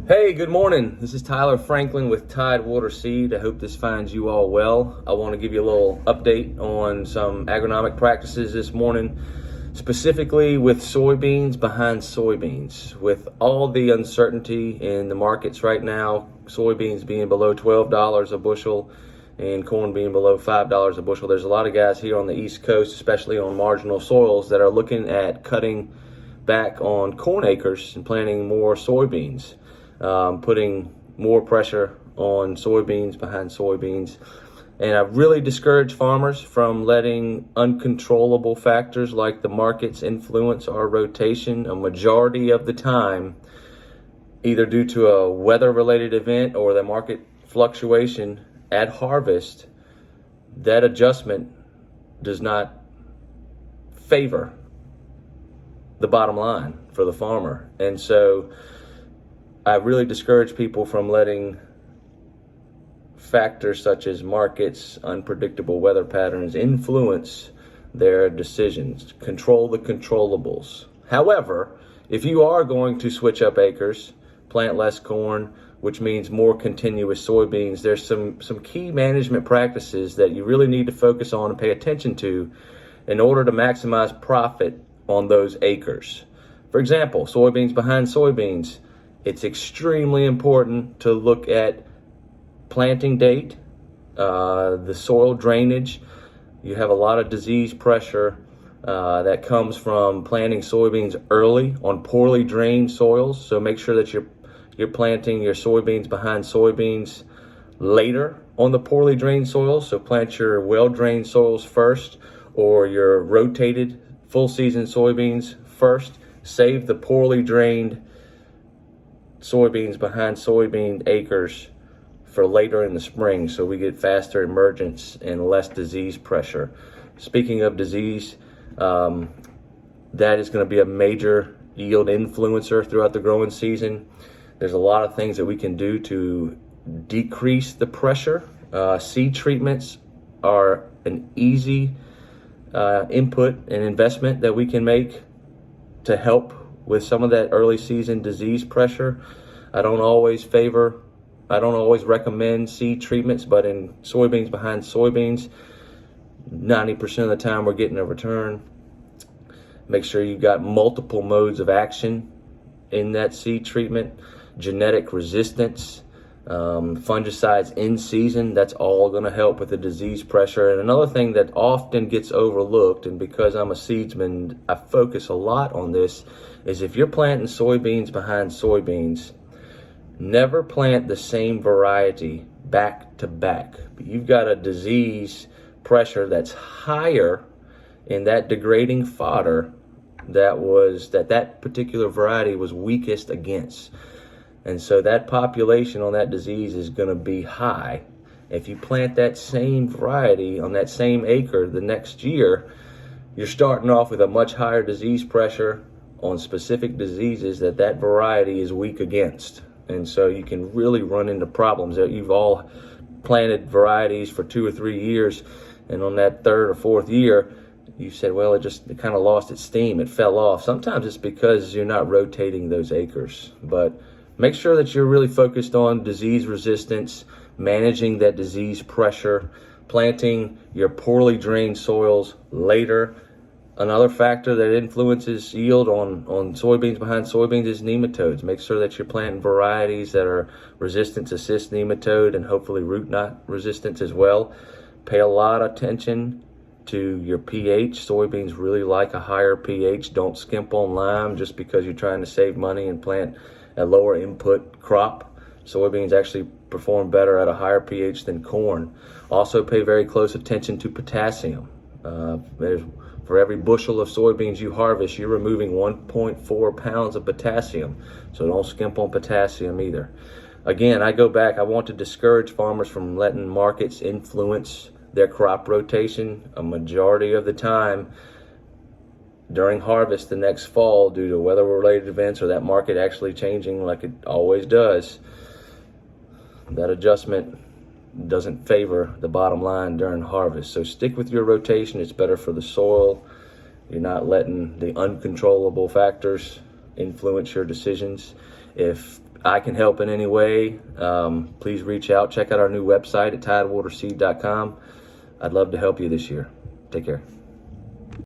Hey, good morning. This is Tyler Franklin with Tidewater Seed. I hope this finds you all well. I want to give you a little update on some agronomic practices this morning, specifically with soybeans behind soybeans. With all the uncertainty in the markets right now, soybeans being below $12 a bushel and corn being below $5 a bushel, there's a lot of guys here on the East Coast, especially on marginal soils, that are looking at cutting back on corn acres and planting more soybeans. Putting more pressure on soybeans behind soybeans. And I really discourage farmers from letting uncontrollable factors like the markets influence our rotation a majority of the time, either due to a weather-related event or the market fluctuation at harvest. That adjustment does not favor the bottom line for the farmer. And so I really discourage people from letting factors such as markets, unpredictable weather patterns influence their decisions. Control the controllables. However, if you are going to switch up acres, plant less corn, which means more continuous soybeans, there's some key management practices that you really need to focus on and pay attention to in order to maximize profit on those acres. For example, soybeans behind soybeans. It's extremely important to look at planting date, the soil drainage. You have a lot of disease pressure that comes from planting soybeans early on poorly drained soils. So make sure that you're planting your soybeans behind soybeans later on the poorly drained soils. So plant your well-drained soils first, or your rotated full season soybeans first. Save the poorly drained soybeans behind soybean acres for later in the spring, so we get faster emergence and less disease pressure. Speaking of disease, that is going to be a major yield influencer throughout the growing season. There's a lot of things that we can do to decrease the pressure. Seed treatments are an easy input and investment that we can make to help with some of that early season disease pressure. I don't always recommend seed treatments, but in soybeans behind soybeans, 90% of the time we're getting a return. Make sure you've got multiple modes of action in that seed treatment. Genetic resistance, fungicides in season, that's all going to help with the disease pressure. And another thing that often gets overlooked, and because I'm a seedsman, I focus a lot on this, is if you're planting soybeans behind soybeans, never plant the same variety back to back. You've got a disease pressure that's higher in that degrading fodder that particular variety was weakest against. And so that population on that disease is going to be high. If you plant that same variety on that same acre the next year, you're starting off with a much higher disease pressure on specific diseases that variety is weak against. And so you can really run into problems. You've all planted varieties for 2 or 3 years, and on that third or fourth year, you said, well, it kind of lost its steam, it fell off. Sometimes it's because you're not rotating those acres. But make sure that you're really focused on disease resistance, managing that disease pressure, planting your poorly drained soils later. Another factor that influences yield on soybeans behind soybeans is nematodes. Make sure that you're planting varieties that are resistant to cyst nematode and hopefully root knot resistance as well. Pay a lot of attention to your pH. Soybeans really like a higher pH. Don't skimp on lime just because you're trying to save money and plant a lower input crop. Soybeans actually perform better at a higher pH than corn. Also pay very close attention to potassium. For every bushel of soybeans you harvest, you're removing 1.4 pounds of potassium. So don't skimp on potassium either. Again, I want to discourage farmers from letting markets influence their crop rotation a majority of the time during harvest the next fall due to weather-related events or that market actually changing like it always does. That adjustment doesn't favor the bottom line during harvest. So stick with your rotation. It's better for the soil. You're not letting the uncontrollable factors influence your decisions. If I can help in any way, please reach out. Check out our new website at tidewaterseed.com. I'd love to help you this year. Take care.